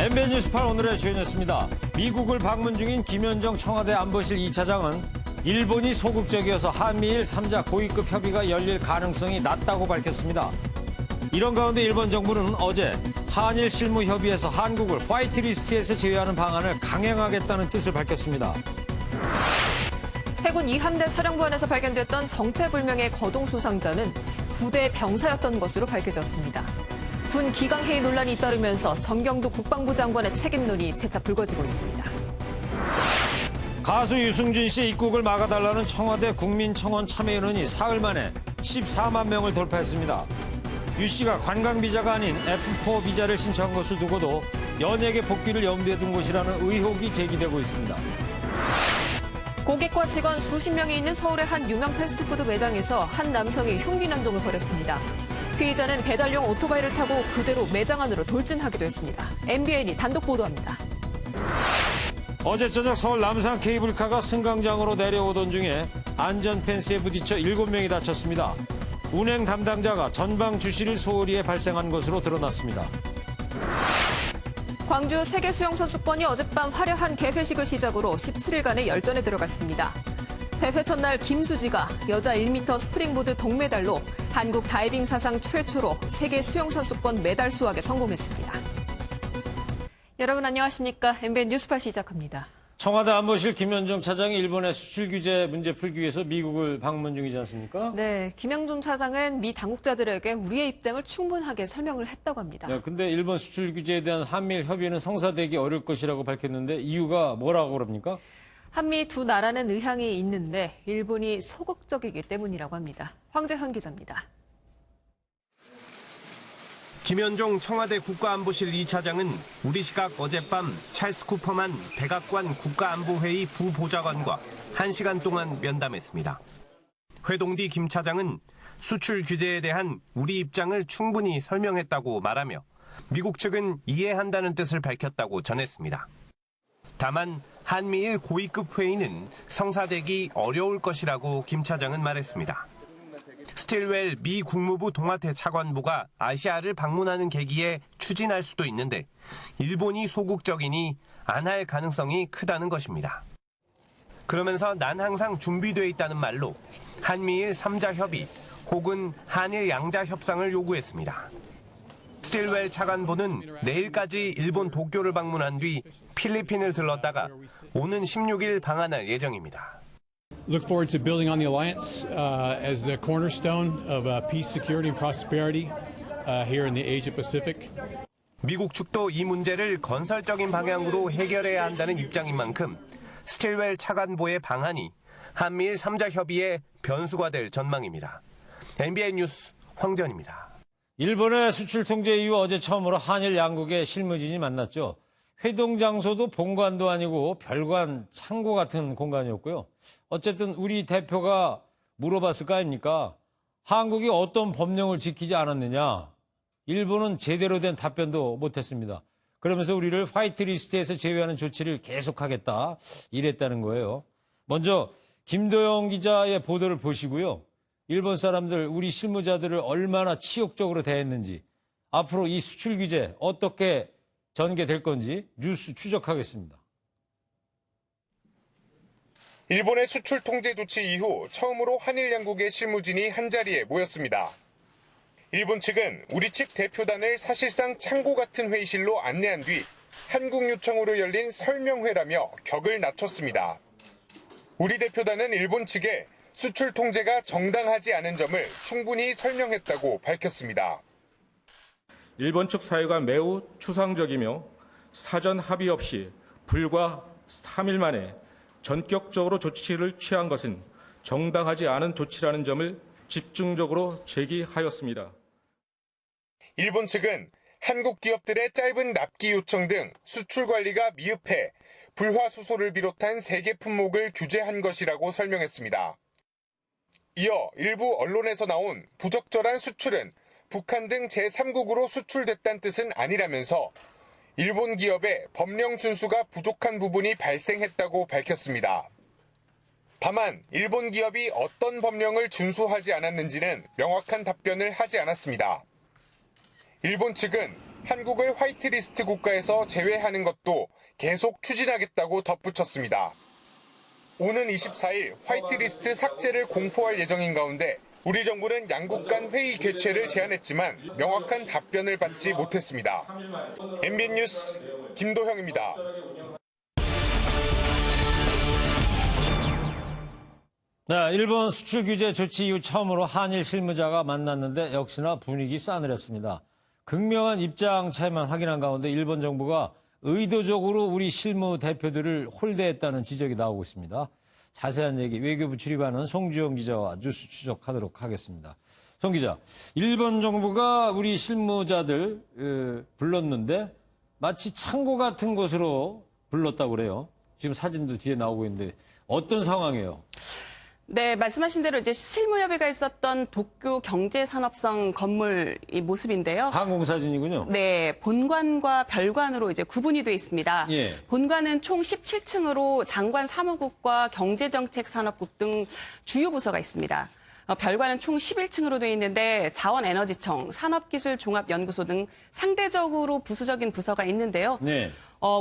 MBN 뉴스팔 오늘의 주연이었습니다. 미국을 방문 중인 김현정 청와대 안보실 2차장은 일본이 소극적이어서 한미일 3자 고위급 협의가 열릴 가능성이 낮다고 밝혔습니다. 이런 가운데 일본 정부는 어제 한일 실무 협의에서 한국을 화이트리스트에서 제외하는 방안을 강행하겠다는 뜻을 밝혔습니다. 해군 이함대 사령부안에서 발견됐던 정체불명의 거동 수상자는 부대 병사였던 것으로 밝혀졌습니다. 군 기강회의 논란이 잇따르면서 정경두 국방부 장관의 책임론이 재차 불거지고 있습니다. 가수 유승준 씨의 입국을 막아달라는 청와대 국민청원 참여인원이 사흘 만에 14만 명을 돌파했습니다. 유 씨가 관광비자가 아닌 F4 비자를 신청한 것을 두고도 연예계 복귀를 염두에 둔 것이라는 의혹이 제기되고 있습니다. 고객과 직원 수십 명이 있는 서울의 한 유명 패스트푸드 매장에서 한 남성이 흉기 난동을 벌였습니다. 피의자는 배달용 오토바이를 타고 그대로 매장 안으로 돌진하기도 했습니다. MBN이 단독 보도합니다. 어제 저녁 서울 남산 케이블카가 승강장으로 내려오던 중에 안전 펜스에 부딪혀 7명이 다쳤습니다. 운행 담당자가 전방 주시를 소홀히해 발생한 것으로 드러났습니다. 광주 세계수영선수권이 어젯밤 화려한 개회식을 시작으로 17일간의 열전에 들어갔습니다. 대회 첫날 김수지가 여자 1m 스프링보드 동메달로 한국 다이빙 사상 최초로 세계 수영선수권 메달 수확에 성공했습니다. 여러분 안녕하십니까? MBN 뉴스팔 시작합니다. 청와대 안보실 김현정 차장이 일본의 수출 규제 문제 풀기 위해서 미국을 방문 중이지 않습니까? 네, 김영준 차장은 미 당국자들에게 우리의 입장을 충분하게 설명을 했다고 합니다. 네, 근데 일본 수출 규제에 대한 한미일 협의는 성사되기 어려울 것이라고 밝혔는데 이유가 뭐라고 그럽니까? 한미 두 나라는 의향이 있는데 일본이 소극적이기 때문이라고 합니다. 황재현 기자입니다. 김현종 청와대 국가안보실 2차장은 우리 시각 어젯밤 찰스 쿠퍼만 백악관 국가안보회의 부보좌관과 1시간 동안 면담했습니다. 회동 뒤 김 차장은 수출 규제에 대한 우리 입장을 충분히 설명했다고 말하며 미국 측은 이해한다는 뜻을 밝혔다고 전했습니다. 다만 한미일 고위급 회의는 성사되기 어려울 것이라고 김 차장은 말했습니다. 스틸웰 미 국무부 동아태 차관보가 아시아를 방문하는 계기에 추진할 수도 있는데 일본이 소극적이니 안 할 가능성이 크다는 것입니다. 그러면서 난 항상 준비돼 있다는 말로 한미일 3자 협의 혹은 한일 양자 협상을 요구했습니다. 스틸웰 차관보는 내일까지 일본 도쿄를 방문한 뒤 필리핀을 들렀다가 오는 16일 방한할 예정입니다. Look forward to building on the alliance as the cornerstone of peace, security, and prosperity here in the Asia Pacific. 미국 측도 이 문제를 건설적인 방향으로 해결해야 한다는 입장인 만큼 스틸웰 차관보의 방안이 한미일 3자 협의의 변수가 될 전망입니다. MBN 뉴스 황전입니다. 일본의 수출 통제 이후 어제 처음으로 한일 양국의 실무진이 만났죠. 회동 장소도 본관도 아니고 별관 창고 같은 공간이었고요. 어쨌든 우리 대표가 물어봤을 거 아닙니까? 한국이 어떤 법령을 지키지 않았느냐? 일본은 제대로 된 답변도 못했습니다. 그러면서 우리를 화이트리스트에서 제외하는 조치를 계속하겠다 이랬다는 거예요. 먼저 김도영 기자의 보도를 보시고요. 일본 사람들, 우리 실무자들을 얼마나 치욕적으로 대했는지, 앞으로 이 수출 규제 어떻게 전개될 건지 뉴스 추적하겠습니다. 일본의 수출 통제 조치 이후 처음으로 한일 양국의 실무진이 한자리에 모였습니다. 일본 측은 우리 측 대표단을 사실상 창고 같은 회의실로 안내한 뒤 한국 요청으로 열린 설명회라며 격을 낮췄습니다. 우리 대표단은 일본 측에 수출 통제가 정당하지 않은 점을 충분히 설명했다고 밝혔습니다. 일본 측 사유가 매우 추상적이며 사전 합의 없이 불과 3일 만에 전격적으로 조치를 취한 것은 정당하지 않은 조치라는 점을 집중적으로 제기하였습니다. 일본 측은 한국 기업들의 짧은 납기 요청 등 수출 관리가 미흡해 불화수소를 비롯한 세계 품목을 규제한 것이라고 설명했습니다. 이어 일부 언론에서 나온 부적절한 수출은 북한 등 제3국으로 수출됐다는 뜻은 아니라면서 일본 기업의 법령 준수가 부족한 부분이 발생했다고 밝혔습니다. 다만 일본 기업이 어떤 법령을 준수하지 않았는지는 명확한 답변을 하지 않았습니다. 일본 측은 한국을 화이트리스트 국가에서 제외하는 것도 계속 추진하겠다고 덧붙였습니다. 오는 24일 화이트리스트 삭제를 공포할 예정인 가운데 우리 정부는 양국 간 회의 개최를 제안했지만 명확한 답변을 받지 못했습니다. MBN 뉴스 김도형입니다. 네, 일본 수출 규제 조치 이후 처음으로 한일 실무자가 만났는데 역시나 분위기 싸늘했습니다. 극명한 입장 차이만 확인한 가운데 일본 정부가 의도적으로 우리 실무 대표들을 홀대했다는 지적이 나오고 있습니다. 자세한 얘기 외교부 출입하는 송주영 기자와 뉴스 추적하도록 하겠습니다. 송 기자, 일본 정부가 우리 실무자들 불렀는데 마치 창고 같은 곳으로 불렀다고 그래요. 지금 사진도 뒤에 나오고 있는데 어떤 상황이에요? 네, 말씀하신 대로 이제 실무협의가 있었던 도쿄 경제산업성 건물 이 모습인데요. 항공사진이군요. 네, 본관과 별관으로 이제 구분이 되어 있습니다. 예. 본관은 총 17층으로 장관 사무국과 경제정책산업국 등 주요 부서가 있습니다. 별관은 총 11층으로 되어 있는데 자원에너지청, 산업기술종합연구소 등 상대적으로 부수적인 부서가 있는데요. 네.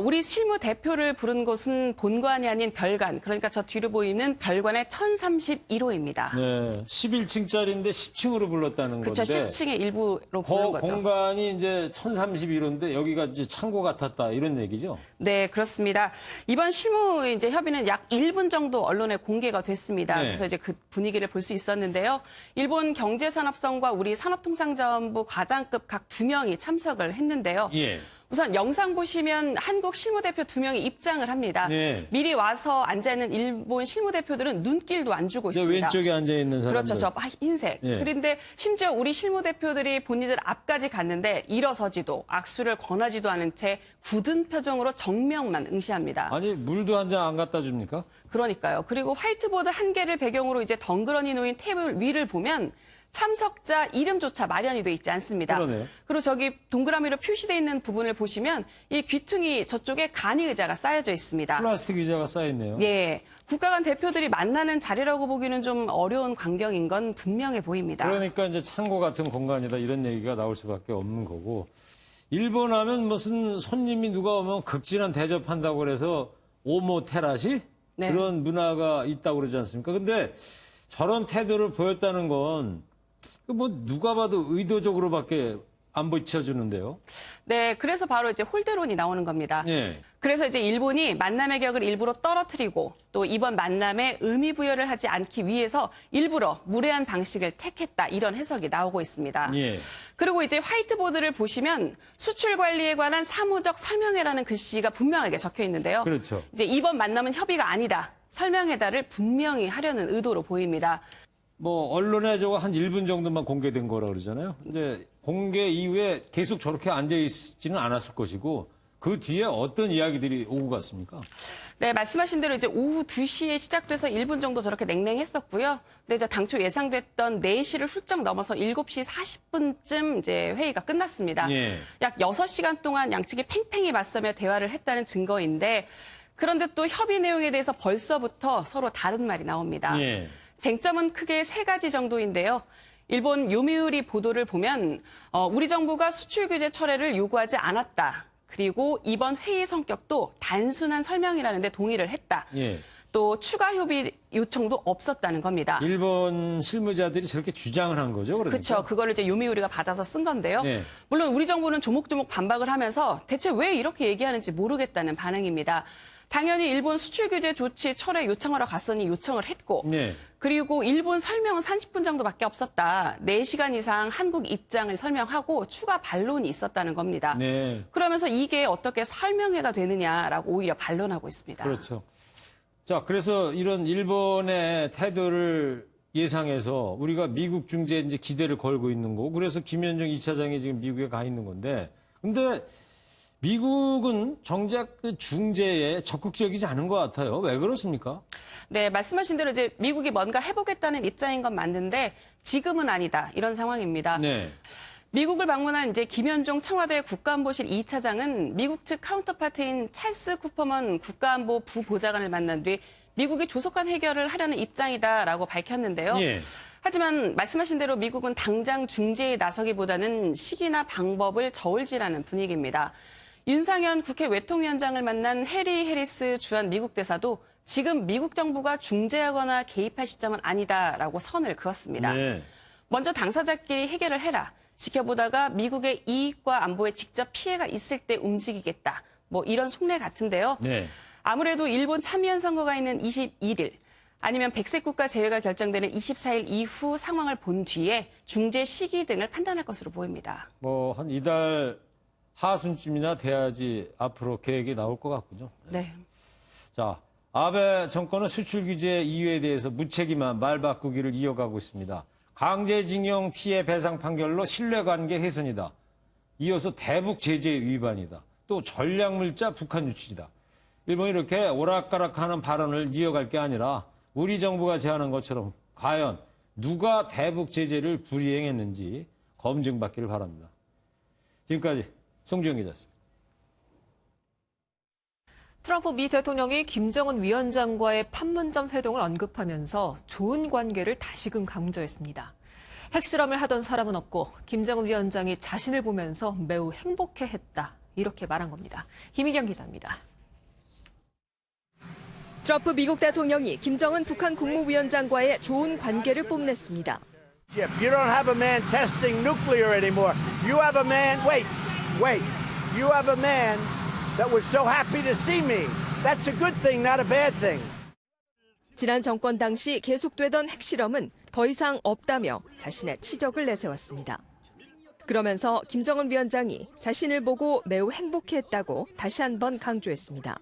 우리 실무 대표를 부른 곳은 본관이 아닌 별관, 그러니까 저 뒤로 보이는 별관의 1031호입니다. 네, 11층짜리인데 10층으로 불렀다는 그렇죠. 건데. 10층의 일부로 부른 거죠. 공간이 이제 1031호인데 여기가 이제 창고 같았다 이런 얘기죠? 네, 그렇습니다. 이번 실무 이제 협의는 약 1분 정도 언론에 공개가 됐습니다. 네. 그래서 이제 그 분위기를 볼 수 있었는데요. 일본 경제산업성과 우리 산업통상자원부 과장급 각 2명이 참석을 했는데요. 예. 우선 영상 보시면 한국 실무대표 2명이 입장을 합니다. 네. 미리 와서 앉아있는 일본 실무대표들은 눈길도 안 주고 저 있습니다. 왼쪽에 앉아있는 사람들. 그렇죠. 저 흰색. 예. 그런데 심지어 우리 실무대표들이 본인들 앞까지 갔는데 일어서지도 악수를 권하지도 않은 채 굳은 표정으로 정명만 응시합니다. 아니, 물도 한 잔 안 갖다 줍니까? 그러니까요. 그리고 화이트보드 한 개를 배경으로 이제 덩그러니 놓인 테이블 위를 보면 참석자 이름조차 마련이 돼 있지 않습니다. 그러네요. 그리고 저기 동그라미로 표시되어 있는 부분을 보시면 이 귀퉁이 저쪽에 간이 의자가 쌓여져 있습니다. 플라스틱 의자가 쌓여있네요. 예, 국가 간 대표들이 만나는 자리라고 보기는 좀 어려운 광경인 건 분명해 보입니다. 그러니까 이제 창고 같은 공간이다 이런 얘기가 나올 수밖에 없는 거고. 일본 하면 무슨 손님이 누가 오면 극진한 대접한다고 그래서 오모테라시? 네. 그런 문화가 있다고 그러지 않습니까? 근데 저런 태도를 보였다는 건 뭐 누가 봐도 의도적으로밖에 안 비춰주는데요. 네, 그래서 바로 이제 홀대론이 나오는 겁니다. 예. 그래서 이제 일본이 만남의 격을 일부러 떨어뜨리고 또 이번 만남에 의미 부여를 하지 않기 위해서 일부러 무례한 방식을 택했다 이런 해석이 나오고 있습니다. 예. 그리고 이제 화이트보드를 보시면 수출 관리에 관한 사무적 설명회라는 글씨가 분명하게 적혀 있는데요. 그렇죠. 이제 이번 만남은 협의가 아니다. 설명회다를 분명히 하려는 의도로 보입니다. 뭐 언론에 저거 한 1분 정도만 공개된 거라 그러잖아요. 근데 공개 이후에 계속 저렇게 앉아 있지는 않았을 것이고 그 뒤에 어떤 이야기들이 오고 갔습니까? 네, 말씀하신 대로 이제 오후 2시에 시작돼서 1분 정도 저렇게 냉랭했었고요. 근데 이제 당초 예상됐던 4시를 훌쩍 넘어서 7시 40분쯤 이제 회의가 끝났습니다. 예. 약 6시간 동안 양측이 팽팽히 맞서며 대화를 했다는 증거인데 그런데 또 협의 내용에 대해서 벌써부터 서로 다른 말이 나옵니다. 예. 쟁점은 크게 3가지 정도인데요. 일본 요미우리 보도를 보면 우리 정부가 수출 규제 철회를 요구하지 않았다. 그리고 이번 회의 성격도 단순한 설명이라는 데 동의를 했다. 예. 또 추가 협의 요청도 없었다는 겁니다. 일본 실무자들이 저렇게 주장을 한 거죠, 그러니까. 그렇죠. 그거를 이제 요미우리가 받아서 쓴 건데요. 네. 물론 우리 정부는 조목조목 반박을 하면서 대체 왜 이렇게 얘기하는지 모르겠다는 반응입니다. 당연히 일본 수출 규제 조치 철회 요청하러 갔으니 요청을 했고 네. 그리고 일본 설명은 30분 정도밖에 없었다. 4시간 이상 한국 입장을 설명하고 추가 반론이 있었다는 겁니다. 네. 그러면서 이게 어떻게 설명회가 되느냐라고 오히려 반론하고 있습니다. 그렇죠. 자, 그래서 이런 일본의 태도를 예상해서 우리가 미국 중재에 이제 기대를 걸고 있는 거고 그래서 김현정 2차장이 지금 미국에 가 있는 건데 근데 미국은 정작 그 중재에 적극적이지 않은 것 같아요. 왜 그렇습니까? 네, 말씀하신 대로 이제 미국이 뭔가 해보겠다는 입장인 건 맞는데 지금은 아니다. 이런 상황입니다. 네. 미국을 방문한 이제 김현종 청와대 국가안보실 2차장은 미국 측 카운터파트인 찰스 쿠퍼먼 국가안보 부보좌관을 만난 뒤 미국이 조속한 해결을 하려는 입장이다라고 밝혔는데요. 예. 하지만 말씀하신 대로 미국은 당장 중재에 나서기보다는 시기나 방법을 저울질하는 분위기입니다. 윤상현 국회 외통위원장을 만난 해리 해리스 주한 미국 대사도 지금 미국 정부가 중재하거나 개입할 시점은 아니다라고 선을 그었습니다. 네. 먼저 당사자끼리 해결을 해라. 지켜보다가 미국의 이익과 안보에 직접 피해가 있을 때 움직이겠다. 뭐 이런 속내 같은데요. 네. 아무래도 일본 참의원 선거가 있는 21일 아니면 백색 국가 제외가 결정되는 24일 이후 상황을 본 뒤에 중재 시기 등을 판단할 것으로 보입니다. 뭐 한 이달 하순쯤이나 돼야지 앞으로 계획이 나올 것 같군요. 네. 자, 아베 정권은 수출 규제 이유에 대해서 무책임한 말 바꾸기를 이어가고 있습니다. 강제징용 피해 배상 판결로 신뢰관계 훼손이다. 이어서 대북 제재 위반이다. 또 전략물자 북한 유출이다. 일본이 이렇게 오락가락하는 발언을 이어갈 게 아니라 우리 정부가 제안한 것처럼 과연 누가 대북 제재를 불이행했는지 검증받기를 바랍니다. 지금까지 송지영 기자였습니다. 트럼프 미 대통령이 김정은 위원장과의 판문점 회동을 언급하면서 좋은 관계를 다시금 강조했습니다. 핵실험을 하던 사람은 없고 김정은 위원장이 자신을 보면서 매우 행복해했다. 이렇게 말한 겁니다. 김희경 기자입니다. 트럼프 미국 대통령이 김정은 북한 국무위원장과의 좋은 관계를 뽐냈습니다. You don't have a man testing nuclear anymore. You have a man, wait. You have a man that was so happy to see me. That's a good thing, not a bad thing. 지난 정권 당시 계속되던 핵실험은 더 이상 없다며 자신의 치적을 내세웠습니다. 그러면서 김정은 위원장이 자신을 보고 매우 행복해했다고 다시 한번 강조했습니다.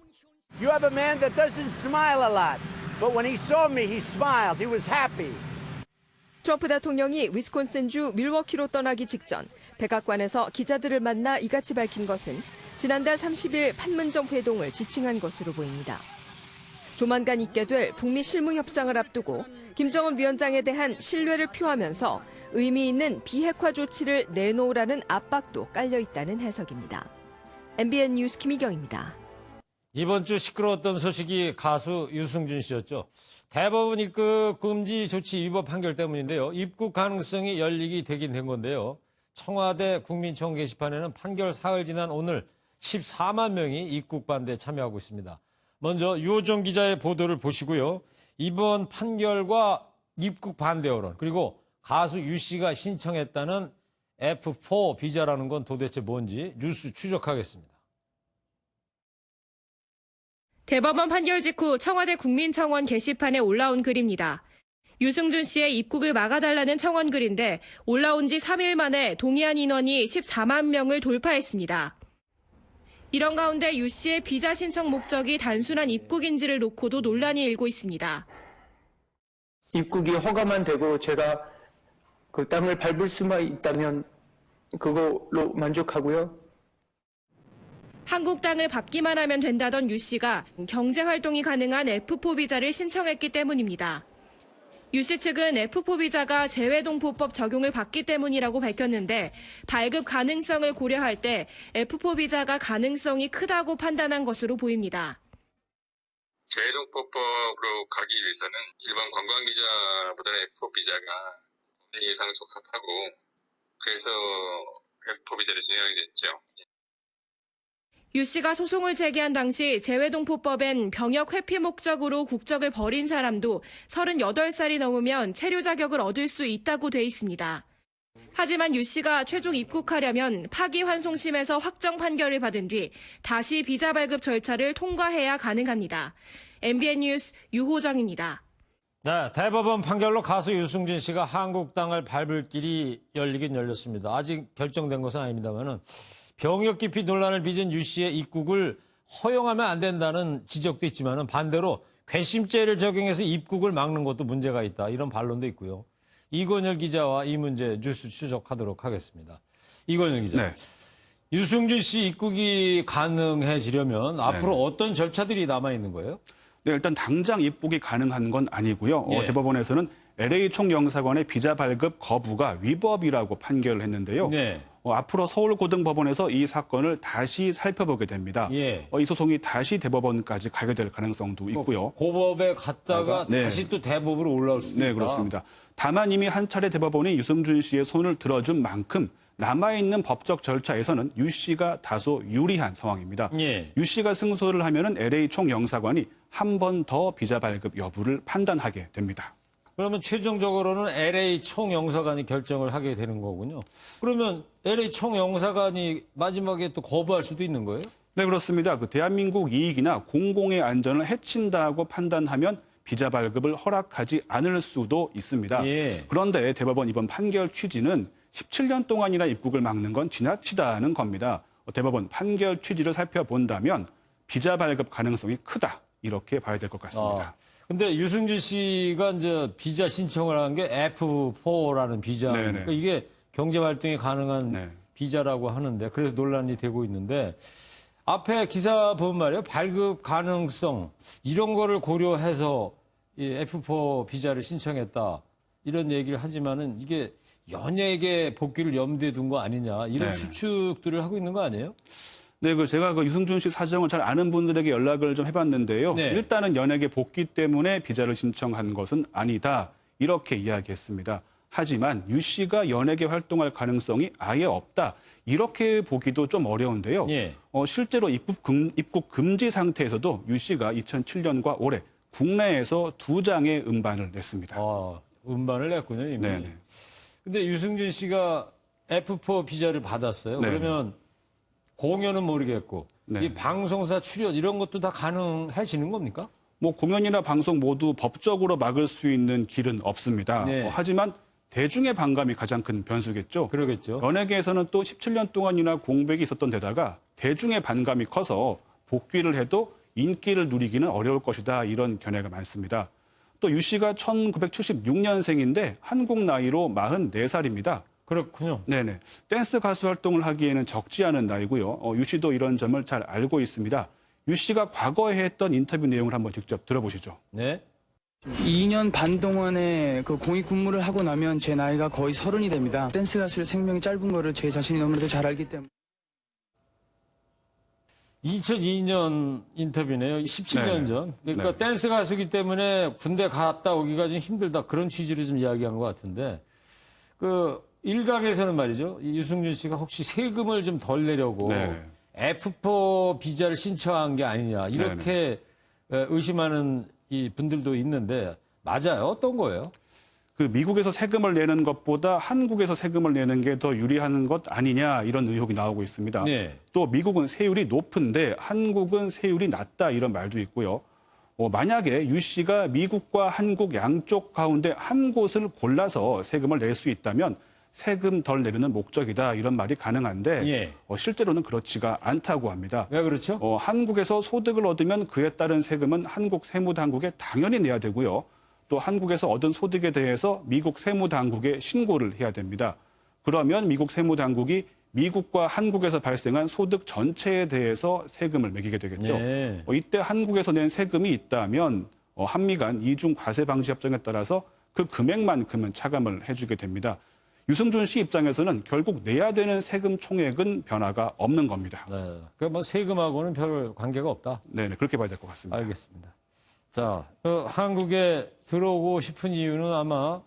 You have a man that doesn't smile a lot. But when he saw me, he smiled. He was happy. 트럼프 대통령이 위스콘신주 밀워키로 떠나기 직전 백악관에서 기자들을 만나 이같이 밝힌 것은 지난달 30일 판문점 회동을 지칭한 것으로 보입니다. 조만간 있게 될 북미 실무 협상을 앞두고 김정은 위원장에 대한 신뢰를 표하면서 의미 있는 비핵화 조치를 내놓으라는 압박도 깔려 있다는 해석입니다. MBN 뉴스 김희경입니다. 이번 주 시끄러웠던 소식이 가수 유승준 씨였죠. 대법원 입국 금지 조치 위법 판결 때문인데요. 입국 가능성이 열리게 되긴 된 건데요. 청와대 국민청 게시판에는 판결 사흘 지난 오늘 14만 명이 입국 반대에 참여하고 있습니다. 먼저 유호정 기자의 보도를 보시고요. 이번 판결과 입국 반대 여론 그리고 가수 유 씨가 신청했다는 F4 비자라는 건 도대체 뭔지 뉴스 추적하겠습니다. 대법원 판결 직후 청와대 국민청원 게시판에 올라온 글입니다. 유승준 씨의 입국을 막아달라는 청원 글인데 올라온 지 3일 만에 동의한 인원이 14만 명을 돌파했습니다. 이런 가운데 유 씨의 비자 신청 목적이 단순한 입국인지를 놓고도 논란이 일고 있습니다. 입국이 허가만 되고 제가 그 땅을 밟을 수만 있다면 그걸로 만족하고요. 한국 땅을 밟기만 하면 된다던 유 씨가 경제활동이 가능한 F4 비자를 신청했기 때문입니다. 유 씨 측은 F4 비자가 재외동포법 적용을 받기 때문이라고 밝혔는데 발급 가능성을 고려할 때 F4 비자가 가능성이 크다고 판단한 것으로 보입니다. 재외동포법으로 가기 위해서는 일반 관광비자보다는 F4 비자가 법리 이상 적합하고 그래서 F4 비자를 진행하게 됐죠. 유 씨가 소송을 제기한 당시 재외동포법엔 병역 회피 목적으로 국적을 버린 사람도 38살이 넘으면 체류 자격을 얻을 수 있다고 돼 있습니다. 하지만 유 씨가 최종 입국하려면 파기환송심에서 확정 판결을 받은 뒤 다시 비자 발급 절차를 통과해야 가능합니다. MBN 뉴스 유호정입니다. 네, 대법원 판결로 가수 유승준 씨가 한국 땅을 밟을 길이 열리긴 열렸습니다. 아직 결정된 것은 아닙니다만은 병역 기피 논란을 빚은 유 씨의 입국을 허용하면 안 된다는 지적도 있지만 반대로 괘씸죄를 적용해서 입국을 막는 것도 문제가 있다. 이런 반론도 있고요. 이건열 기자와 이 문제 뉴스 추적하도록 하겠습니다. 이건열 기자. 네. 유승준 씨 입국이 가능해지려면 앞으로 어떤 절차들이 남아있는 거예요? 네, 일단 당장 입국이 가능한 건 아니고요. 예. 대법원에서는 LA 총영사관의 비자 발급 거부가 위법이라고 판결을 했는데요. 네. 앞으로 서울고등법원에서 이 사건을 다시 살펴보게 됩니다. 예. 이 소송이 다시 대법원까지 가게 될 가능성도 있고요. 고법에 갔다가 다시 또 대법으로 올라올 수도 있다. 네, 그렇습니다. 다만 이미 한 차례 대법원이 유승준 씨의 손을 들어준 만큼 남아있는 법적 절차에서는 유 씨가 다소 유리한 상황입니다. 예. 유 씨가 승소를 하면은 LA 총영사관이 한 번 더 비자 발급 여부를 판단하게 됩니다. 그러면 최종적으로는 LA 총영사관이 결정을 하게 되는 거군요. 그러면 LA 총영사관이 마지막에 또 거부할 수도 있는 거예요? 네, 그렇습니다. 대한민국 이익이나 공공의 안전을 해친다고 판단하면 비자 발급을 허락하지 않을 수도 있습니다. 예. 그런데 대법원 이번 판결 취지는 17년 동안이나 입국을 막는 건 지나치다는 겁니다. 대법원 판결 취지를 살펴본다면 비자 발급 가능성이 크다. 이렇게 봐야 될 것 같습니다. 근데 유승준 씨가 이제 비자 신청을 한 게 F4라는 비자. 그러니까 이게 경제 활동이 가능한 비자라고 하는데 그래서 논란이 되고 있는데 앞에 기사 보면 말이에요. 발급 가능성 이런 거를 고려해서 이 F4 비자를 신청했다. 이런 얘기를 하지만은 이게 연예계 복귀를 염두에 둔 거 아니냐. 이런 추측들을 하고 있는 거 아니에요? 네, 제가 유승준 씨 사정을 잘 아는 분들에게 연락을 좀 해봤는데요. 일단은 연예계 복귀 때문에 비자를 신청한 것은 아니다. 이렇게 이야기했습니다. 하지만 유 씨가 연예계 활동할 가능성이 아예 없다. 이렇게 보기도 좀 어려운데요. 실제로 입국 금지 상태에서도 유 씨가 2007년과 올해 국내에서 2장의 음반을 냈습니다. 음반을 냈군요, 이미. 네. 근데 유승준 씨가 F4 비자를 받았어요. 그러면 공연은 모르겠고 이 방송사 출연 이런 것도 다 가능해지는 겁니까? 공연이나 방송 모두 법적으로 막을 수 있는 길은 없습니다. 하지만 대중의 반감이 가장 큰 변수겠죠. 그러겠죠. 연예계에서는 또 17년 동안이나 공백이 있었던 데다가 대중의 반감이 커서 복귀를 해도 인기를 누리기는 어려울 것이다. 이런 견해가 많습니다. 또 유 씨가 1976년생인데 한국 나이로 44살입니다. 그렇군요. 네네. 댄스 가수 활동을 하기에는 적지 않은 나이고요. 유 씨도 이런 점을 잘 알고 있습니다. 유 씨가 과거에 했던 인터뷰 내용을 한번 직접 들어보시죠. 네. 2년 반 동안의 공익 근무를 하고 나면 제 나이가 거의 30이 됩니다. 댄스 가수의 생명이 짧은 거를 제 자신이 너무나도 잘 알기 때문에. 2002년 인터뷰네요. 17년 전. 그러니까 댄스 가수기 때문에 군대 갔다 오기가 좀 힘들다. 그런 취지로 좀 이야기한 것 같은데. 일각에서는 말이죠. 유승준 씨가 혹시 세금을 좀 덜 내려고 F4 비자를 신청한 게 아니냐. 이렇게 의심하는 이 분들도 있는데 맞아요? 어떤 거예요? 미국에서 세금을 내는 것보다 한국에서 세금을 내는 게 더 유리한 것 아니냐 이런 의혹이 나오고 있습니다. 또 미국은 세율이 높은데 한국은 세율이 낮다 이런 말도 있고요. 만약에 유 씨가 미국과 한국 양쪽 가운데 한 곳을 골라서 세금을 낼 수 있다면 세금 덜 내려는 목적이다 이런 말이 가능한데 실제로는 그렇지가 않다고 합니다. 왜 그렇죠? 한국에서 소득을 얻으면 그에 따른 세금은 한국 세무당국에 당연히 내야 되고요. 또 한국에서 얻은 소득에 대해서 미국 세무당국에 신고를 해야 됩니다. 그러면 미국 세무당국이 미국과 한국에서 발생한 소득 전체에 대해서 세금을 매기게 되겠죠. 이때 한국에서 낸 세금이 있다면 한미 간 이중 과세 방지 협정에 따라서 그 금액만큼은 차감을 해주게 됩니다. 유승준 씨 입장에서는 결국 내야 되는 세금 총액은 변화가 없는 겁니다. 그러니까 세금하고는 별 관계가 없다. 네, 그렇게 봐야 될 것 같습니다. 알겠습니다. 자, 한국에 들어오고 싶은 이유는 아마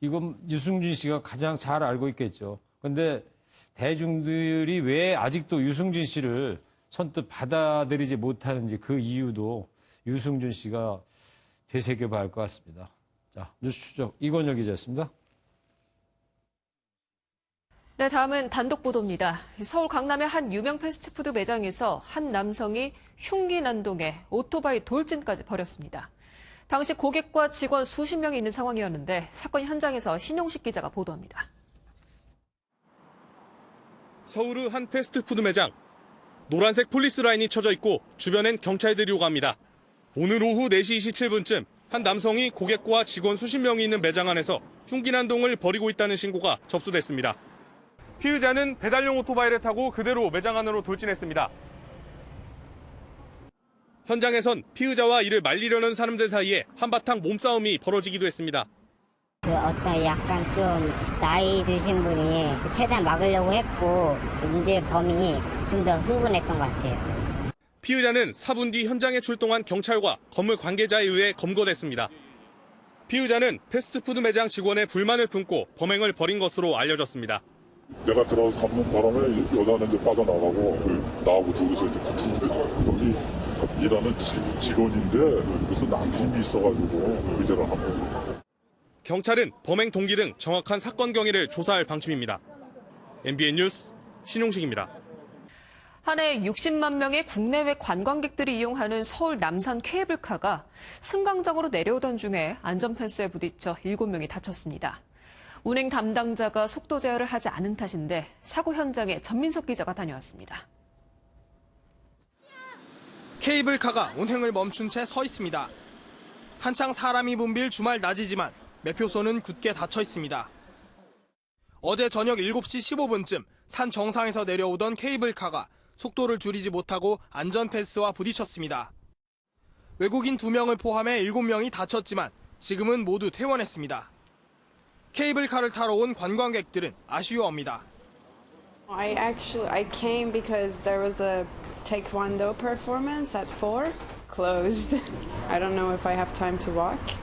이건 유승준 씨가 가장 잘 알고 있겠죠. 그런데 대중들이 왜 아직도 유승준 씨를 선뜻 받아들이지 못하는지 그 이유도 유승준 씨가 되새겨봐야 할 것 같습니다. 자, 뉴스 추적 이건열 기자였습니다. 네, 다음은 단독 보도입니다. 서울 강남의 한 유명 패스트푸드 매장에서 한 남성이 흉기 난동에 오토바이 돌진까지 벌였습니다. 당시 고객과 직원 수십 명이 있는 상황이었는데 사건 현장에서 신용식 기자가 보도합니다. 서울의 한 패스트푸드 매장. 노란색 폴리스 라인이 쳐져 있고 주변엔 경찰들이 오갑니다. 오늘 오후 4시 27분쯤 한 남성이 고객과 직원 수십 명이 있는 매장 안에서 흉기 난동을 벌이고 있다는 신고가 접수됐습니다. 피의자는 배달용 오토바이를 타고 그대로 매장 안으로 돌진했습니다. 현장에선 피의자와 이를 말리려는 사람들 사이에 한바탕 몸싸움이 벌어지기도 했습니다. 그 어떤 약간 좀 나이 드신 분이 최대한 막으려고 했고 인질 범인이 좀 더 흥분했던 것 같아요. 피의자는 4분 뒤 현장에 출동한 경찰과 건물 관계자에 의해 검거됐습니다. 피의자는 패스트푸드 매장 직원의 불만을 품고 범행을 벌인 것으로 알려졌습니다. 내가 들어가서 잡는 바람에 여자는 이제 빠져나가고 나하고 둘이서 이제 붙는데 거기 일하는 직원인데 무슨 남심이 있어가지고 의제를 한 거죠. 경찰은 범행 동기 등 정확한 사건 경위를 조사할 방침입니다. MBN 뉴스 신용식입니다. 한 해 60만 명의 국내외 관광객들이 이용하는 서울 남산 케이블카가 승강장으로 내려오던 중에 안전펜스에 부딪혀 7명이 다쳤습니다. 운행 담당자가 속도 제어를 하지 않은 탓인데 사고 현장에 전민석 기자가 다녀왔습니다. 케이블카가 운행을 멈춘 채 서 있습니다. 한창 사람이 붐빌 주말 낮이지만 매표소는 굳게 닫혀 있습니다. 어제 저녁 7시 15분쯤 산 정상에서 내려오던 케이블카가 속도를 줄이지 못하고 안전펜스와 부딪혔습니다. 외국인 2명을 포함해 7명이 다쳤지만 지금은 모두 퇴원했습니다. 케이블카를 타러 온 관광객들은 아쉬워합니다. I came because there was a taekwondo performance at 4, closed. I don't know if I have time to walk.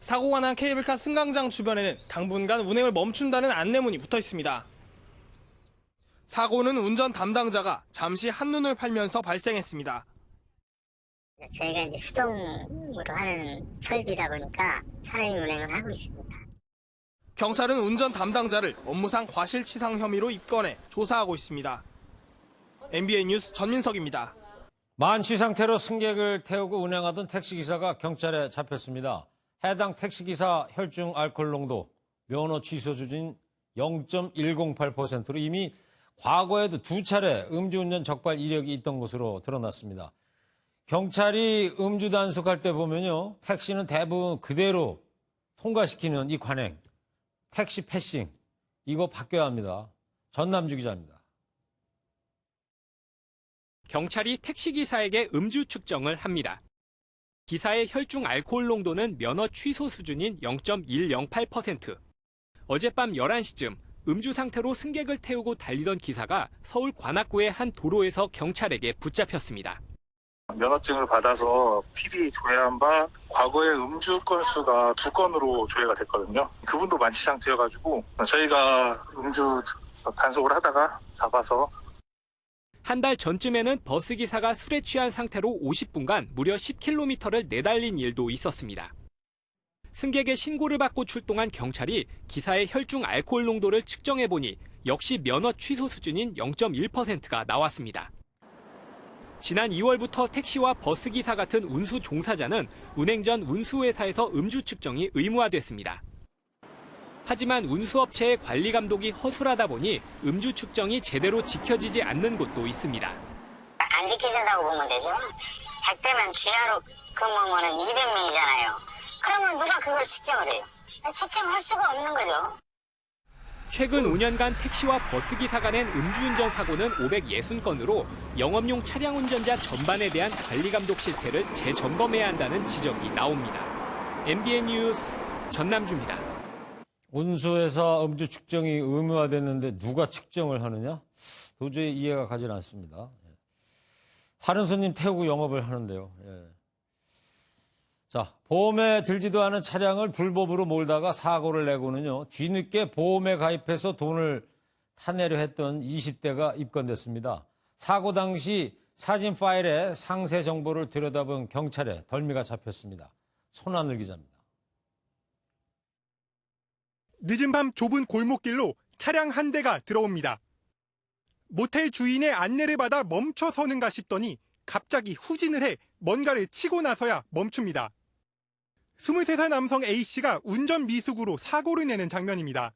사고가 난 케이블카 승강장 주변에는 당분간 운행을 멈춘다는 안내문이 붙어 있습니다. 사고는 운전 담당자가 잠시 한눈을 팔면서 발생했습니다. 저희가 이제 수동으로 하는 설비다 보니까 사람이 운행을 하고 있습니다. 경찰은 운전 담당자를 업무상 과실치상 혐의로 입건해 조사하고 있습니다. MBN 뉴스 전민석입니다. 만취 상태로 승객을 태우고 운행하던 택시기사가 경찰에 잡혔습니다. 해당 택시기사 혈중 알코올 농도 면허 취소 수준 0.108%로 이미 과거에도 2차례 음주운전 적발 이력이 있던 것으로 드러났습니다. 경찰이 음주 단속할 때 보면요, 택시는 대부분 그대로 통과시키는 이 관행, 택시 패싱, 이거 바뀌어야 합니다. 전남주 기자입니다. 경찰이 택시기사에게 음주 측정을 합니다. 기사의 혈중 알코올 농도는 면허 취소 수준인 0.108%. 어젯밤 11시쯤 음주 상태로 승객을 태우고 달리던 기사가 서울 관악구의 한 도로에서 경찰에게 붙잡혔습니다. 면허증을 받아서 PD 조회한 바 과거에 음주 건수가 2건으로 조회가 됐거든요. 그분도 만취 상태여가지고 저희가 음주 단속을 하다가 잡아서 한 달 전쯤에는 버스기사가 술에 취한 상태로 50분간 무려 10km를 내달린 일도 있었습니다. 승객의 신고를 받고 출동한 경찰이 기사의 혈중 알코올 농도를 측정해보니 역시 면허 취소 수준인 0.1%가 나왔습니다. 지난 2월부터 택시와 버스기사 같은 운수 종사자는 운행 전 운수회사에서 음주 측정이 의무화됐습니다. 하지만 운수업체의 관리 감독이 허술하다 보니 음주 측정이 제대로 지켜지지 않는 곳도 있습니다. 안 지키신다고 보면 되죠. 100대면 주야로 근무하면 200명이잖아요. 그러면 누가 그걸 측정을 해요? 측정할 수가 없는 거죠. 최근 5년간 택시와 버스기사가 낸 음주운전 사고는 560건으로 영업용 차량 운전자 전반에 대한 관리 감독 실태를 재점검해야 한다는 지적이 나옵니다. MBN 뉴스 전남주입니다. 운수회사 음주 측정이 의무화됐는데 누가 측정을 하느냐? 도저히 이해가 가지 않습니다. 다른 손님 태우고 영업을 하는데요. 자, 보험에 들지도 않은 차량을 불법으로 몰다가 사고를 내고는요, 뒤늦게 보험에 가입해서 돈을 타내려 했던 20대가 입건됐습니다. 사고 당시 사진 파일에 상세 정보를 들여다본 경찰에 덜미가 잡혔습니다. 손하늘 기자입니다. 늦은 밤 좁은 골목길로 차량 한 대가 들어옵니다. 모텔 주인의 안내를 받아 멈춰 서는가 싶더니 갑자기 후진을 해 뭔가를 치고 나서야 멈춥니다. 23살 남성 A씨가 운전 미숙으로 사고를 내는 장면입니다.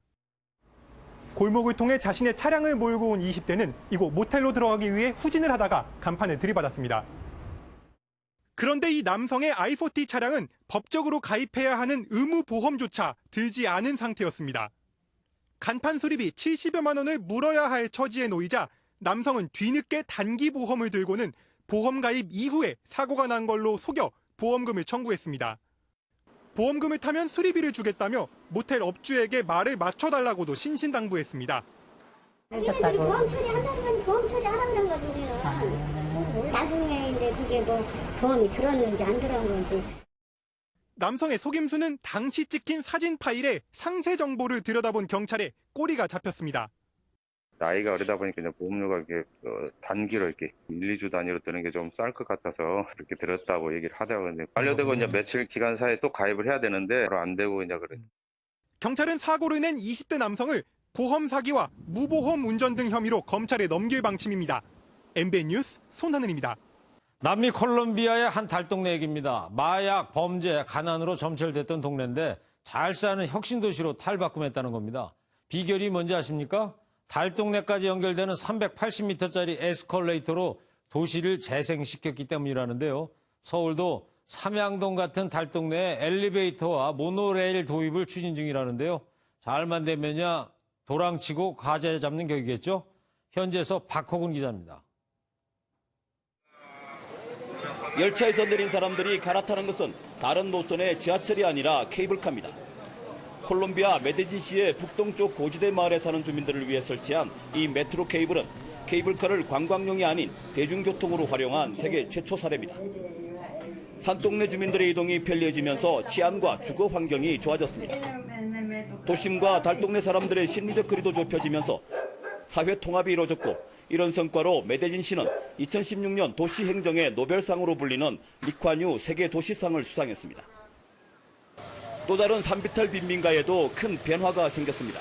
골목을 통해 자신의 차량을 몰고 온 20대는 이곳 모텔로 들어가기 위해 후진을 하다가 간판을 들이받았습니다. 그런데 이 남성의 i40 차량은 법적으로 가입해야 하는 의무 보험조차 들지 않은 상태였습니다. 간판 수리비 70여만 원을 물어야 할 처지에 놓이자 남성은 뒤늦게 단기 보험을 들고는 보험 가입 이후에 사고가 난 걸로 속여 보험금을 청구했습니다. 보험금을 타면 수리비를 주겠다며 모텔 업주에게 말을 맞춰달라고도 신신당부했습니다. 보험 처리한다는 건 보험 처리 안 하는 거지 우리는. 나중에 이제 그게 뭐 보험이 들었는지 안 들어온 건지. 남성의 속임수는 당시 찍힌 사진 파일에 상세 정보를 들여다본 경찰에 꼬리가 잡혔습니다. 나이가 어리다 보니까 그냥 보험료가 이렇게 단기로 이렇게 1, 2주 단위로 드는 게 좀 쌀 것 같아서 그렇게 들었다고 얘기를 하더라고요. 반려되고 이제 며칠 기간 사이에 또 가입을 해야 되는데 바로 안 되고 이제 그래. 경찰은 사고를 낸 20대 남성을 보험 사기와 무보험 운전 등 혐의로 검찰에 넘길 방침입니다. MBN 뉴스 손하늘입니다. 남미 콜롬비아의 한 달동네 얘기입니다. 마약, 범죄, 가난으로 점철됐던 동네인데 잘 사는 혁신도시로 탈바꿈했다는 겁니다. 비결이 뭔지 아십니까? 달동네까지 연결되는 380m짜리 에스컬레이터로 도시를 재생시켰기 때문이라는데요. 서울도 삼양동 같은 달동네에 엘리베이터와 모노레일 도입을 추진 중이라는데요. 잘만 되면야 도랑치고 과제 잡는 격이겠죠. 현지에서 박호근 기자입니다. 열차에서 내린 사람들이 갈아타는 것은 다른 노선의 지하철이 아니라 케이블카입니다. 콜롬비아 메데진시의 북동쪽 고지대 마을에 사는 주민들을 위해 설치한 이 메트로 케이블은 케이블카를 관광용이 아닌 대중교통으로 활용한 세계 최초 사례입니다. 산동네 주민들의 이동이 편리해지면서 치안과 주거 환경이 좋아졌습니다. 도심과 달동네 사람들의 심리적 거리도 좁혀지면서 사회 통합이 이루어졌고 이런 성과로 메데진시는 2016년 도시행정의 노벨상으로 불리는 리콴유 세계도시상을 수상했습니다. 또 다른 산비탈 빈민가에도 큰 변화가 생겼습니다.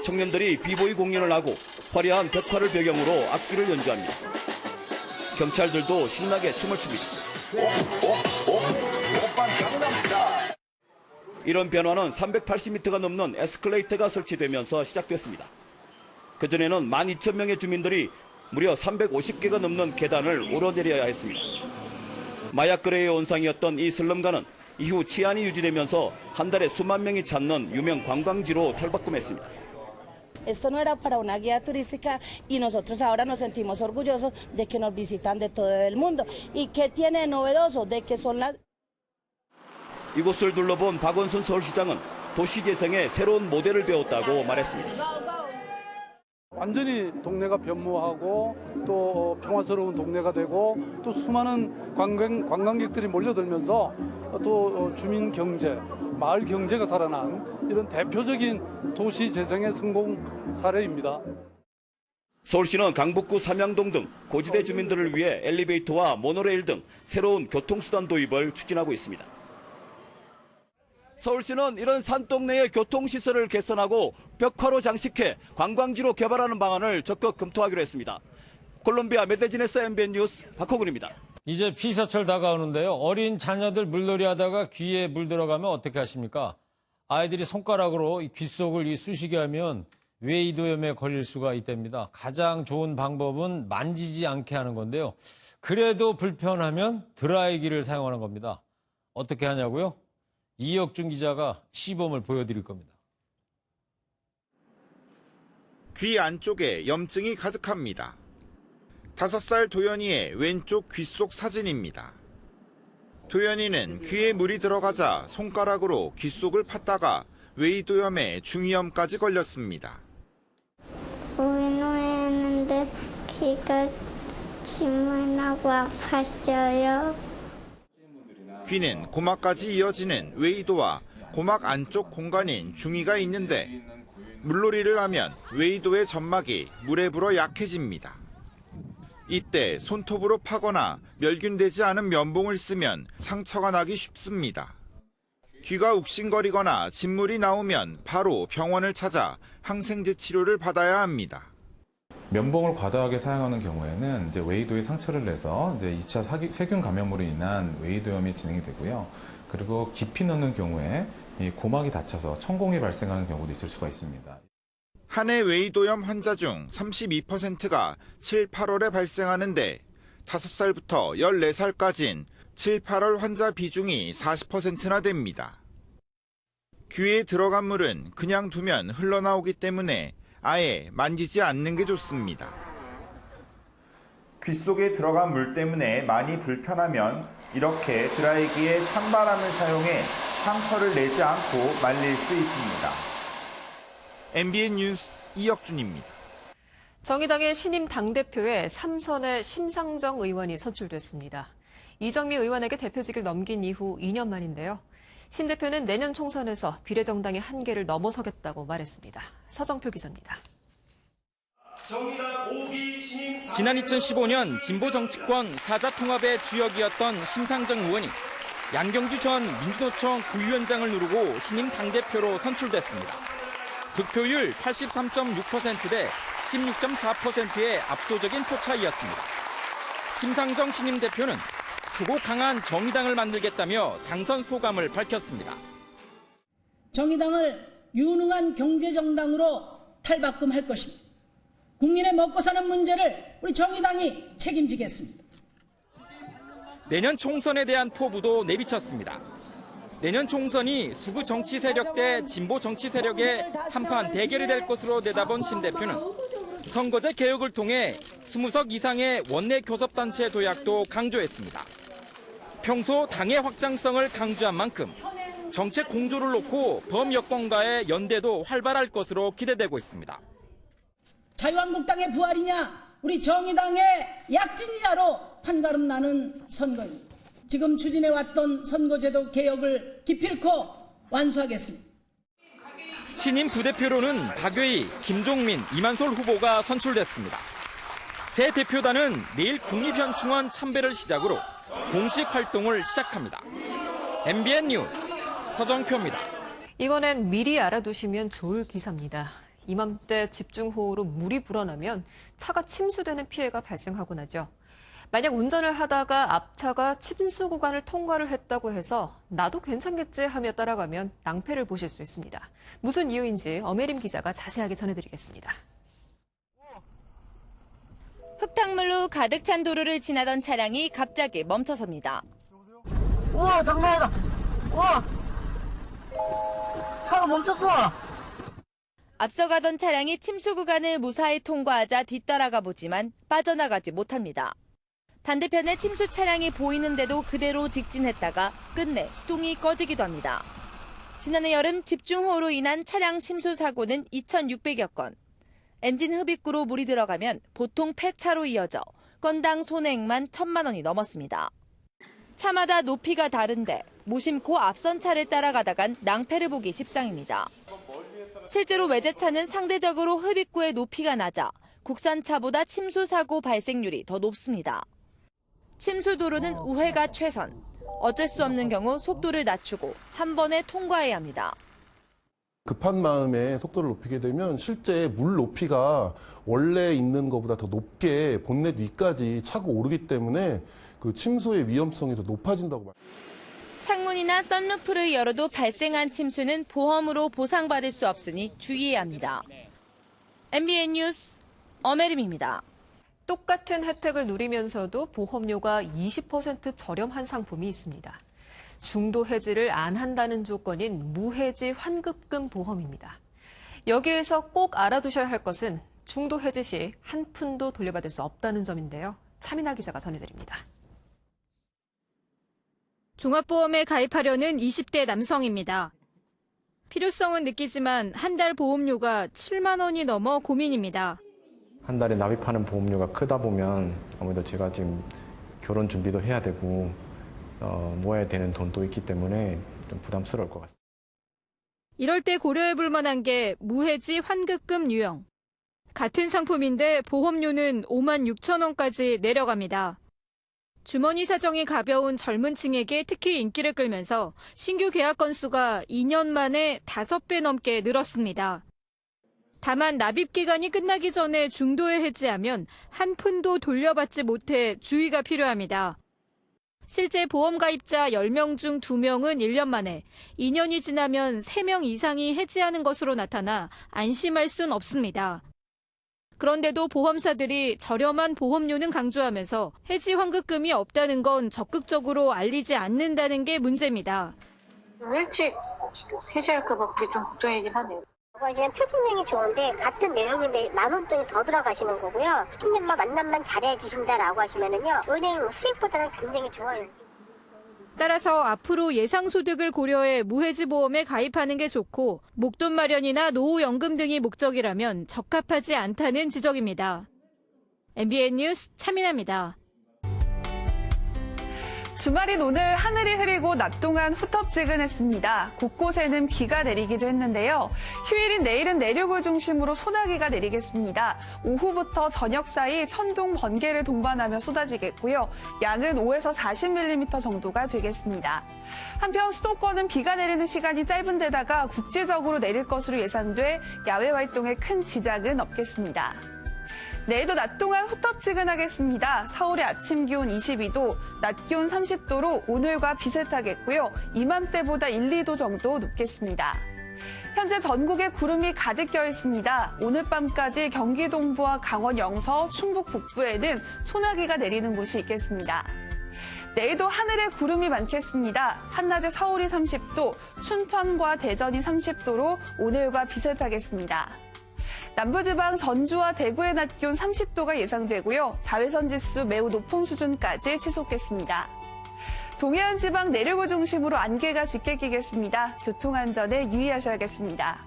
청년들이 비보이 공연을 하고 화려한 벽화를 배경으로 악기를 연주합니다. 경찰들도 신나게 춤을 춥니다. 이런 변화는 380m가 넘는 에스컬레이터가 설치되면서 시작됐습니다. 그전에는 12,000명의 주민들이 무려 350개가 넘는 계단을 오르내려야 했습니다. 마약 거래의 온상이었던 이 슬럼가는 이후 치안이 유지되면서 한 달에 수만 명이 찾는 유명 관광지로 탈바꿈했습니다. Esto no era para una guía turística y nosotros ahora nos sentimos orgullosos de que nos visitan de todo el mundo. ¿Y qué tiene de novedoso? De que son las... 이곳을 둘러본 박원순 서울시장은 도시재생의 새로운 모델을 배웠다고 말했습니다. 완전히 동네가 변모하고 또 평화스러운 동네가 되고 또 수많은 관광객들이 몰려들면서 또 주민 경제, 마을 경제가 살아난 이런 대표적인 도시 재생의 성공 사례입니다. 서울시는 강북구 삼양동 등 고지대 주민들을 위해 엘리베이터와 모노레일 등 새로운 교통수단 도입을 추진하고 있습니다. 서울시는 이런 산동네의 교통시설을 개선하고 벽화로 장식해 관광지로 개발하는 방안을 적극 검토하기로 했습니다. 콜롬비아 메데진에서 MBN 뉴스 박호근입니다. 이제 피서철 다가오는데요. 어린 자녀들 물놀이 하다가 귀에 물 들어가면 어떻게 하십니까? 아이들이 손가락으로 귀 속을 쑤시게 하면 웨이도염에 걸릴 수가 있답니다. 가장 좋은 방법은 만지지 않게 하는 건데요. 그래도 불편하면 드라이기를 사용하는 겁니다. 어떻게 하냐고요? 이혁준 기자가 시범을 보여드릴 겁니다. 귀 안쪽에 염증이 가득합니다. 5살 도연이의 왼쪽 귀 속 사진입니다. 도연이는 귀에 물이 들어가자 손가락으로 귀 속을 팠다가 웨이도염에 중이염까지 걸렸습니다. 운동했는데 귀가 침을 나고 아팠어요. 귀는 고막까지 이어지는 웨이도와 고막 안쪽 공간인 중이가 있는데 물놀이를 하면 웨이도의 점막이 물에 불어 약해집니다. 이때 손톱으로 파거나 멸균되지 않은 면봉을 쓰면 상처가 나기 쉽습니다. 귀가 욱신거리거나 진물이 나오면 바로 병원을 찾아 항생제 치료를 받아야 합니다. 면봉을 과다하게 사용하는 경우에는 이제 웨이도에 상처를 내서 이제 2차 세균 감염으로 인한 웨이도염이 진행이 되고요. 그리고 깊이 넣는 경우에 이 고막이 다쳐서 천공이 발생하는 경우도 있을 수가 있습니다. 한 해 웨이도염 환자 중 32%가 7, 8월에 발생하는데 5살부터 14살까지는 7, 8월 환자 비중이 40%나 됩니다. 귀에 들어간 물은 그냥 두면 흘러나오기 때문에 아예 만지지 않는 게 좋습니다. 귀 속에 들어간 물 때문에 많이 불편하면 이렇게 드라이기에 찬바람을 사용해 상처를 내지 않고 말릴 수 있습니다. MBN 뉴스 이혁준입니다. 정의당의 신임 당대표에 3선의 심상정 의원이 선출됐습니다. 이정미 의원에게 대표직을 넘긴 이후 2년 만인데요. 심 대표는 내년 총선에서 비례정당의 한계를 넘어서겠다고 말했습니다. 서정표 기자입니다. 지난 2015년 진보 정치권 사자통합의 주역이었던 심상정 의원이 양경주 전 민주노총 부위원장을 누르고 신임 당대표로 선출됐습니다. 득표율 83.6%대 16.4%의 압도적인 표차이었습니다. 심상정 신임 대표는 크고 강한 정의당을 만들겠다며 당선 소감을 밝혔습니다. 정의당을 유능한 경제정당으로 탈바꿈할 것입니다. 국민의 먹고 사는 문제를 우리 정의당이 책임지겠습니다. 내년 총선에 대한 포부도 내비쳤습니다. 내년 총선이 수구 정치 세력 대 진보 정치 세력의 한판 대결이 될 것으로 내다본 심 대표는 선거제 개혁을 통해 20석 이상의 원내 교섭단체 도약도 강조했습니다. 평소 당의 확장성을 강조한 만큼 정책 공조를 놓고 범여권과의 연대도 활발할 것으로 기대되고 있습니다. 자유한국당의 부활이냐 우리 정의당의 약진이냐로 판가름 나는 선거입니다. 지금 추진해왔던 선거제도 개혁을 기필코 완수하겠습니다. 신임 부대표로는 박외희, 김종민, 이만솔 후보가 선출됐습니다. 새 대표단은 내일 국립현충원 참배를 시작으로 공식 활동을 시작합니다. MBN 뉴스 서정표입니다. 이번엔 미리 알아두시면 좋을 기사입니다. 이맘때 집중호우로 물이 불어나면 차가 침수되는 피해가 발생하곤 하죠. 만약 운전을 하다가 앞차가 침수 구간을 통과를 했다고 해서 나도 괜찮겠지 하며 따라가면 낭패를 보실 수 있습니다. 무슨 이유인지 엄혜림 기자가 자세하게 전해드리겠습니다. 흙탕물로 가득 찬 도로를 지나던 차량이 갑자기 멈춰섭니다. 우와 장난이다. 우와 차가 멈췄어. 앞서가던 차량이 침수 구간을 무사히 통과하자 뒤따라가 보지만 빠져나가지 못합니다. 반대편에 침수 차량이 보이는데도 그대로 직진했다가 끝내 시동이 꺼지기도 합니다. 지난해 여름 집중호우로 인한 차량 침수 사고는 2,600여 건. 엔진 흡입구로 물이 들어가면 보통 폐차로 이어져 건당 손해액만 1,000만 원이 넘었습니다. 차마다 높이가 다른데 무심코 앞선 차를 따라가다간 낭패를 보기 십상입니다. 실제로 외제차는 상대적으로 흡입구의 높이가 낮아 국산차보다 침수 사고 발생률이 더 높습니다. 침수 도로는 우회가 최선. 어쩔 수 없는 경우 속도를 낮추고 한 번에 통과해야 합니다. 급한 마음에 속도를 높이게 되면 실제 물 높이가 원래 있는 것보다 더 높게 본넷 위까지 차고 오르기 때문에 그 침수의 위험성이 더 높아진다고 말합니다. 창문이나 썬루프를 열어도 발생한 침수는 보험으로 보상받을 수 없으니 주의해야 합니다. MBN 뉴스 엄혜림입니다. 똑같은 혜택을 누리면서도 보험료가 20% 저렴한 상품이 있습니다. 중도 해지를 안 한다는 조건인 무해지 환급금 보험입니다. 여기에서 꼭 알아두셔야 할 것은 중도 해지 시 한 푼도 돌려받을 수 없다는 점인데요. 차민아 기자가 전해드립니다. 종합보험에 가입하려는 20대 남성입니다. 필요성은 느끼지만 한 달 보험료가 7만 원이 넘어 고민입니다. 한 달에 납입하는 보험료가 크다 보면 아무래도 제가 지금 결혼 준비도 해야 되고 모아야 되는 돈도 있기 때문에 좀 부담스러울 것 같습니다. 이럴 때 고려해 볼 만한 게 무해지 환급금 유형. 같은 상품인데 보험료는 5만 6천 원까지 내려갑니다. 주머니 사정이 가벼운 젊은 층에게 특히 인기를 끌면서 신규 계약 건수가 2년 만에 5배 넘게 늘었습니다. 다만 납입 기간이 끝나기 전에 중도에 해지하면 한 푼도 돌려받지 못해 주의가 필요합니다. 실제 보험 가입자 10명 중 2명은 1년 만에, 2년이 지나면 3명 이상이 해지하는 것으로 나타나 안심할 순 없습니다. 그런데도 보험사들이 저렴한 보험료는 강조하면서 해지 환급금이 없다는 건 적극적으로 알리지 않는다는 게 문제입니다. 일찍 해지할까 봐 그게 좀 걱정이긴 하네요. 그냥 표준형이 좋은데 같은 내용인데 10,000원 돈이 더 들어가시는 거고요. 10년만 만남만 잘해 주신다라고 하시면은요, 은행 수익보다는 굉장히 좋아요. 따라서 앞으로 예상소득을 고려해 무해지 보험에 가입하는 게 좋고 목돈 마련이나 노후연금 등이 목적이라면 적합하지 않다는 지적입니다. MBN 뉴스 차민아입니다. 주말인 오늘 하늘이 흐리고 낮 동안 후텁지근했습니다. 곳곳에는 비가 내리기도 했는데요. 휴일인 내일은 내륙을 중심으로 소나기가 내리겠습니다. 오후부터 저녁 사이 천둥, 번개를 동반하며 쏟아지겠고요. 양은 5에서 40mm 정도가 되겠습니다. 한편 수도권은 비가 내리는 시간이 짧은 데다가 국지적으로 내릴 것으로 예상돼 야외 활동에 큰 지장은 없겠습니다. 내일도 낮 동안 후텁지근하겠습니다. 서울의 아침 기온 22도, 낮 기온 30도로 오늘과 비슷하겠고요. 이맘때보다 1, 2도 정도 높겠습니다. 현재 전국에 구름이 가득 껴 있습니다. 오늘 밤까지 경기 동부와 강원 영서, 충북 북부에는 소나기가 내리는 곳이 있겠습니다. 내일도 하늘에 구름이 많겠습니다. 한낮에 서울이 30도, 춘천과 대전이 30도로 오늘과 비슷하겠습니다. 남부지방 전주와 대구의 낮 기온 30도가 예상되고요. 자외선 지수 매우 높은 수준까지 치솟겠습니다. 동해안 지방 내륙을 중심으로 안개가 짙게 끼겠습니다. 교통안전에 유의하셔야겠습니다.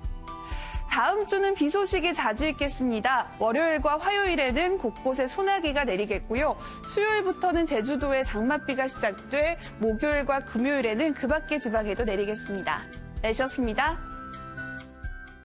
다음 주는 비 소식이 자주 있겠습니다. 월요일과 화요일에는 곳곳에 소나기가 내리겠고요. 수요일부터는 제주도에 장맛비가 시작돼 목요일과 금요일에는 그 밖의 지방에도 내리겠습니다. 날씨였습니다.